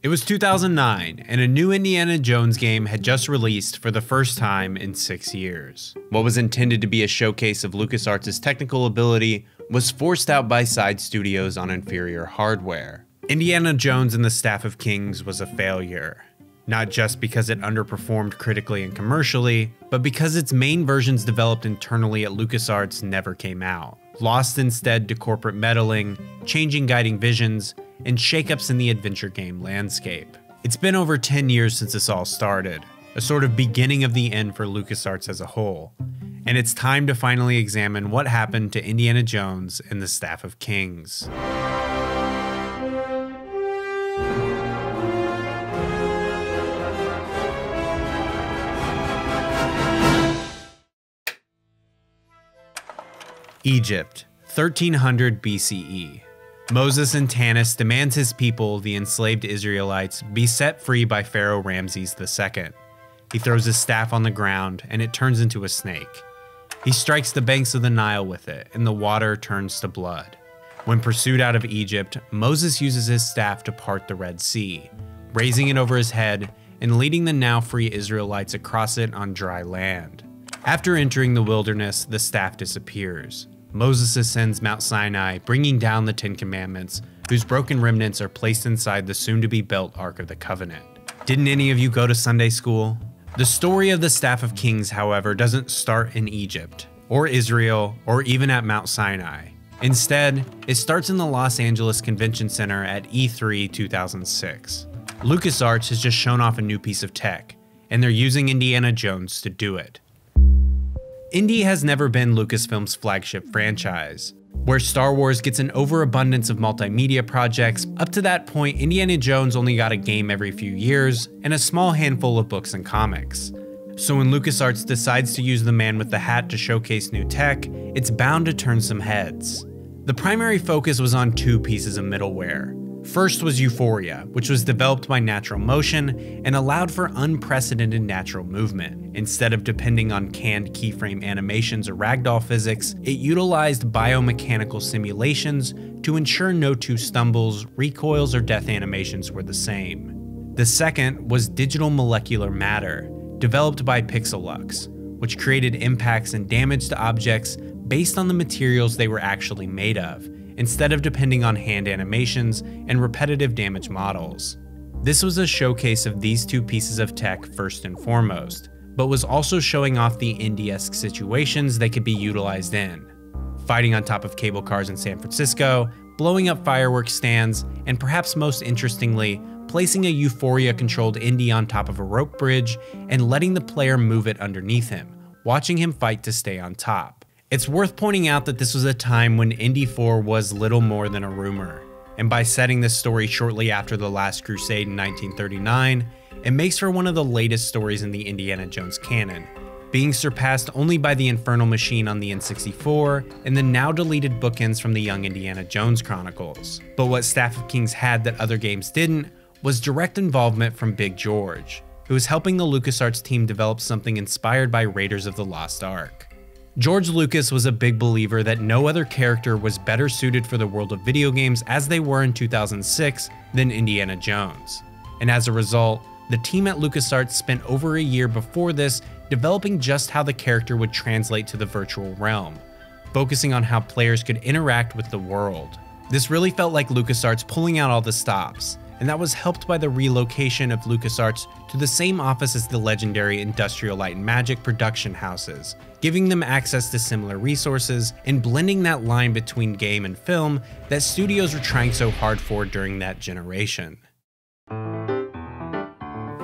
It was 2009, and a new Indiana Jones game had just released for the first time in 6 years. What was intended to be a showcase of LucasArts' technical ability was forced out by side studios on inferior hardware. Indiana Jones and the Staff of Kings was a failure. Not just because it underperformed critically and commercially, but because its main versions developed internally at LucasArts never came out, lost instead to corporate meddling, changing guiding visions, and shakeups in the adventure game landscape. It's been over 10 years since this all started, a sort of beginning of the end for LucasArts as a whole, and it's time to finally examine what happened to Indiana Jones and the Staff of Kings. Egypt, 1300 BCE. Moses in Tanis demands his people, the enslaved Israelites, be set free by Pharaoh Ramses II. He throws his staff on the ground, and it turns into a snake. He strikes the banks of the Nile with it, and the water turns to blood. When pursued out of Egypt, Moses uses his staff to part the Red Sea, raising it over his head and leading the now free Israelites across it on dry land. After entering the wilderness, the staff disappears. Moses ascends Mount Sinai, bringing down the 10 Commandments, whose broken remnants are placed inside the soon-to-be-built Ark of the Covenant. Didn't any of you go to Sunday school? The story of the Staff of Kings, however, doesn't start in Egypt, or Israel, or even at Mount Sinai. Instead, it starts in the Los Angeles Convention Center at E3 2006. LucasArts has just shown off a new piece of tech, and they're using Indiana Jones to do it. Indy has never been Lucasfilm's flagship franchise. Where Star Wars gets an overabundance of multimedia projects, up to that point Indiana Jones only got a game every few years, and a small handful of books and comics. So when LucasArts decides to use the man with the hat to showcase new tech, it's bound to turn some heads. The primary focus was on two pieces of middleware. First was Euphoria, which was developed by Natural Motion and allowed for unprecedented natural movement. Instead of depending on canned keyframe animations or ragdoll physics, it utilized biomechanical simulations to ensure no two stumbles, recoils, or death animations were the same. The second was Digital Molecular Matter, developed by Pixelux, which created impacts and damage to objects based on the materials they were actually made of, instead of depending on hand animations and repetitive damage models. This was a showcase of these two pieces of tech first and foremost, but was also showing off the Indy-esque situations they could be utilized in. Fighting on top of cable cars in San Francisco, blowing up fireworks stands, and perhaps most interestingly, placing a Euphoria-controlled Indy on top of a rope bridge and letting the player move it underneath him, watching him fight to stay on top. It's worth pointing out that this was a time when Indy 4 was little more than a rumor, and by setting this story shortly after The Last Crusade in 1939, it makes for one of the latest stories in the Indiana Jones canon, being surpassed only by the Infernal Machine on the N64 and the now deleted bookends from the Young Indiana Jones Chronicles. But what Staff of Kings had that other games didn't was direct involvement from Big George, who was helping the LucasArts team develop something inspired by Raiders of the Lost Ark. George Lucas was a big believer that no other character was better suited for the world of video games as they were in 2006 than Indiana Jones. And as a result, the team at LucasArts spent over a year before this developing just how the character would translate to the virtual realm, focusing on how players could interact with the world. This really felt like LucasArts pulling out all the stops, and that was helped by the relocation of LucasArts to the same office as the legendary Industrial Light and Magic production houses, giving them access to similar resources and blending that line between game and film that studios were trying so hard for during that generation.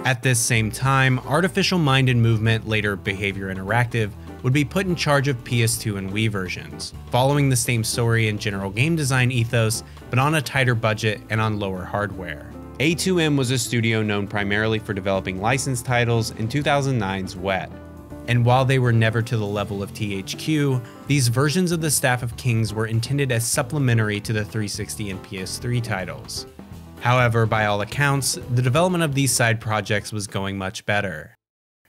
At this same time, Artificial Mind and Movement, later Behavior Interactive, would be put in charge of PS2 and Wii versions, following the same story and general game design ethos, but on a tighter budget and on lower hardware. A2M was a studio known primarily for developing licensed titles in 2009's Wet. And while they were never to the level of THQ, these versions of the Staff of Kings were intended as supplementary to the 360 and PS3 titles. However, by all accounts, the development of these side projects was going much better.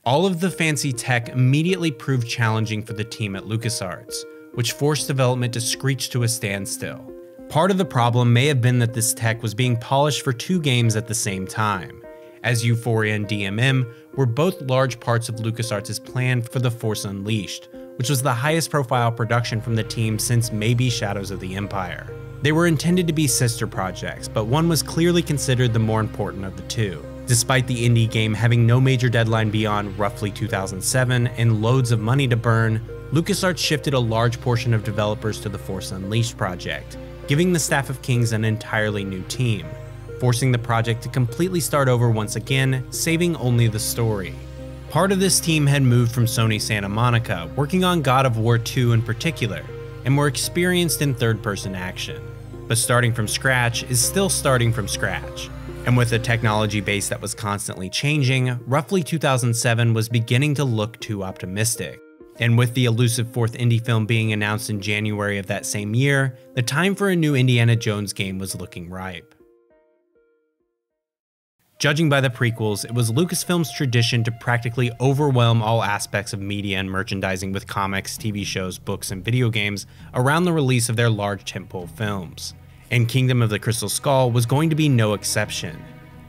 All of the fancy tech immediately proved challenging for the team at LucasArts, which forced development to screech to a standstill. Part of the problem may have been that this tech was being polished for 2 games at the same time, as Euphoria and DMM were both large parts of Lucasarts' plan for The Force Unleashed, which was the highest profile production from the team since maybe Shadows of the Empire. They were intended to be sister projects, but one was clearly considered the more important of the two. Despite the Indy game having no major deadline beyond roughly 2007 and loads of money to burn, LucasArts shifted a large portion of developers to the Force Unleashed project, giving the Staff of Kings an entirely new team, forcing the project to completely start over once again, saving only the story. Part of this team had moved from Sony Santa Monica, working on God of War 2 in particular, and were experienced in third-person action. But starting from scratch is still starting from scratch. And with a technology base that was constantly changing, roughly 2007 was beginning to look too optimistic. And with the elusive 4th Indy film being announced in January of that same year, the time for a new Indiana Jones game was looking ripe. Judging by the prequels, it was Lucasfilm's tradition to practically overwhelm all aspects of media and merchandising with comics, TV shows, books, and video games around the release of their large tentpole films. And Kingdom of the Crystal Skull was going to be no exception.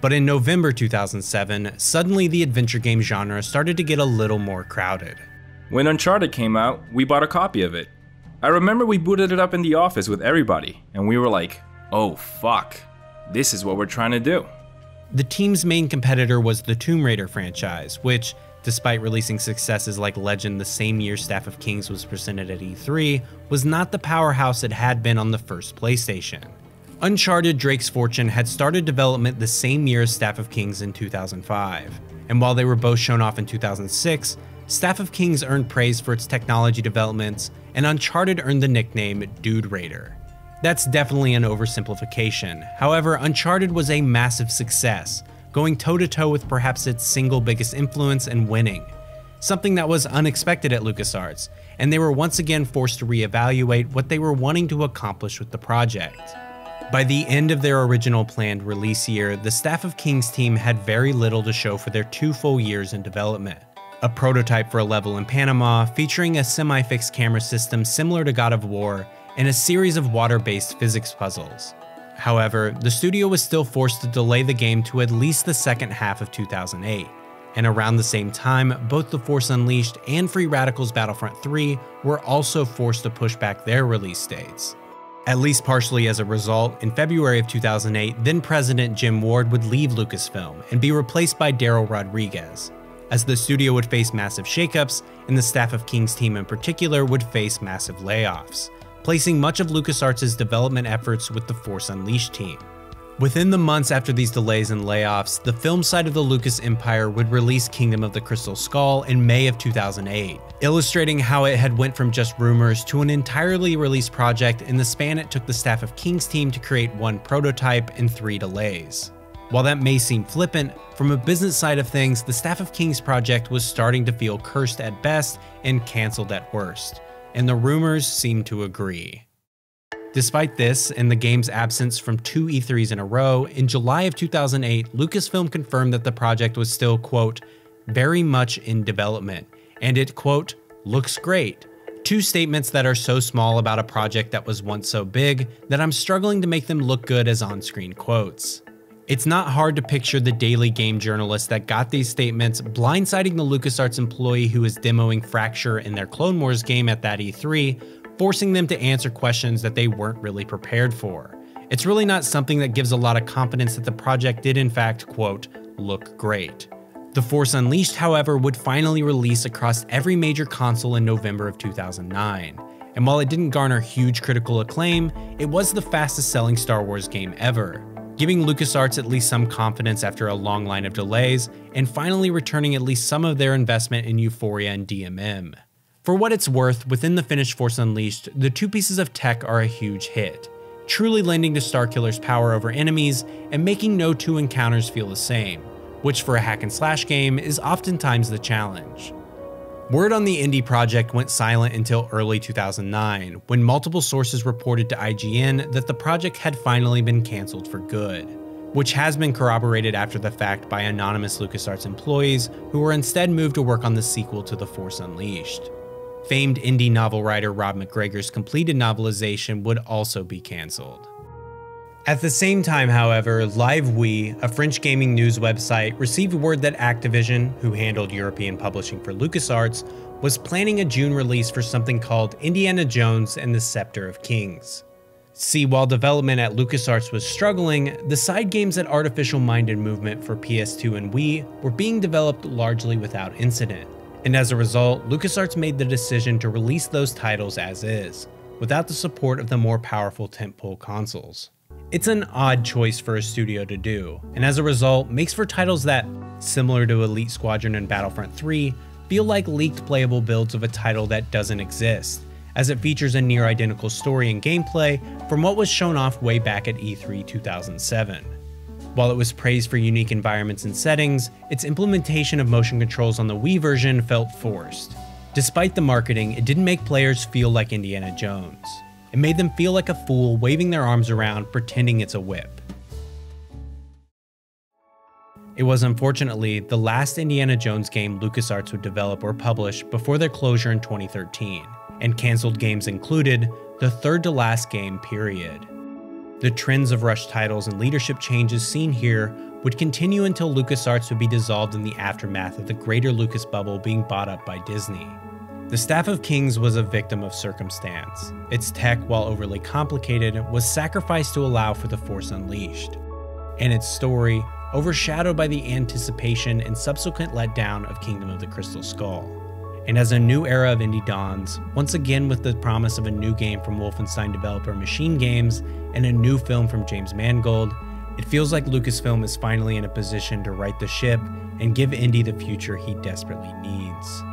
But in November 2007, suddenly the adventure game genre started to get a little more crowded. When Uncharted came out, we bought a copy of it. I remember we booted it up in the office with everybody, and we were like, oh fuck, this is what we're trying to do. The team's main competitor was the Tomb Raider franchise, which, despite releasing successes like Legend the same year Staff of Kings was presented at E3, was not the powerhouse it had been on the first PlayStation. Uncharted Drake's Fortune had started development the same year as Staff of Kings in 2005, and while they were both shown off in 2006, Staff of Kings earned praise for its technology developments, and Uncharted earned the nickname Dude Raider. That's definitely an oversimplification. However, Uncharted was a massive success, going toe-to-toe with perhaps its single biggest influence and winning, something that was unexpected at LucasArts, and they were once again forced to reevaluate what they were wanting to accomplish with the project. By the end of their original planned release year, the Staff of Kings team had very little to show for their 2 full years in development. A prototype for a level in Panama featuring a semi-fixed camera system similar to God of War, and a series of water-based physics puzzles. However, the studio was still forced to delay the game to at least the second half of 2008, and around the same time, both The Force Unleashed and Free Radical's Battlefront 3 were also forced to push back their release dates. At least partially as a result, in February of 2008, then President Jim Ward would leave Lucasfilm and be replaced by Daryl Rodriguez, as the studio would face massive shakeups, and the Staff of Kings team in particular would face massive layoffs, placing much of LucasArts' development efforts with the Force Unleashed team. Within the months after these delays and layoffs, the film side of the Lucas Empire would release Kingdom of the Crystal Skull in May of 2008, illustrating how it had went from just rumors to an entirely released project in the span it took the Staff of Kings team to create 1 prototype and 3 delays. While that may seem flippant, from a business side of things, the Staff of Kings project was starting to feel cursed at best and cancelled at worst, and the rumors seemed to agree. Despite this, and the game's absence from 2 E3s in a row, in July of 2008, Lucasfilm confirmed that the project was still, quote, very much in development, and it, quote, looks great. 2 statements that are so small about a project that was once so big that I'm struggling to make them look good as on-screen quotes. It's not hard to picture the Daily Game journalist that got these statements blindsiding the LucasArts employee who was demoing Fracture in their Clone Wars game at that E3, forcing them to answer questions that they weren't really prepared for. It's really not something that gives a lot of confidence that the project did in fact, quote, look great. The Force Unleashed, however, would finally release across every major console in November of 2009. And while it didn't garner huge critical acclaim, it was the fastest selling Star Wars game ever, giving LucasArts at least some confidence after a long line of delays, and finally returning at least some of their investment in Euphoria and DMM. For what it's worth, within the finished Force Unleashed, the 2 pieces of tech are a huge hit, truly lending to Starkiller's power over enemies and making no 2 encounters feel the same, which for a hack and slash game is oftentimes the challenge. Word on the Indy project went silent until early 2009, when multiple sources reported to IGN that the project had finally been cancelled for good, which has been corroborated after the fact by anonymous LucasArts employees who were instead moved to work on the sequel to The Force Unleashed. famed indie novel writer Rob McGregor's completed novelization would also be cancelled. At the same time, however, Live We, a French gaming news website, received word that Activision, who handled European publishing for Lucasarts, was planning a June release for something called Indiana Jones and the Scepter of Kings. See, while development at Lucasarts was struggling, the side games at Artificial Mind and Movement for PS2 and Wii were being developed largely without incident. And as a result, Lucasarts made the decision to release those titles as is, without the support of the more powerful tentpole consoles. It's an odd choice for a studio to do, and as a result, makes for titles that, similar to Elite Squadron and Battlefront 3, feel like leaked playable builds of a title that doesn't exist, as it features a near identical story and gameplay from what was shown off way back at E3 2007. While it was praised for unique environments and settings, its implementation of motion controls on the Wii version felt forced. Despite the marketing, it didn't make players feel like Indiana Jones. It made them feel like a fool waving their arms around pretending it's a whip. It was unfortunately the last Indiana Jones game LucasArts would develop or publish before their closure in 2013, and cancelled games included the third to last game period. The trends of rushed titles and leadership changes seen here would continue until LucasArts would be dissolved in the aftermath of the greater Lucas bubble being bought up by Disney. The Staff of Kings was a victim of circumstance. Its tech, while overly complicated, was sacrificed to allow for the Force Unleashed. And its story, overshadowed by the anticipation and subsequent letdown of Kingdom of the Crystal Skull. And as a new era of indie dawns, once again with the promise of a new game from Wolfenstein developer Machine Games and a new film from James Mangold, it feels like Lucasfilm is finally in a position to right the ship and give Indy the future he desperately needs.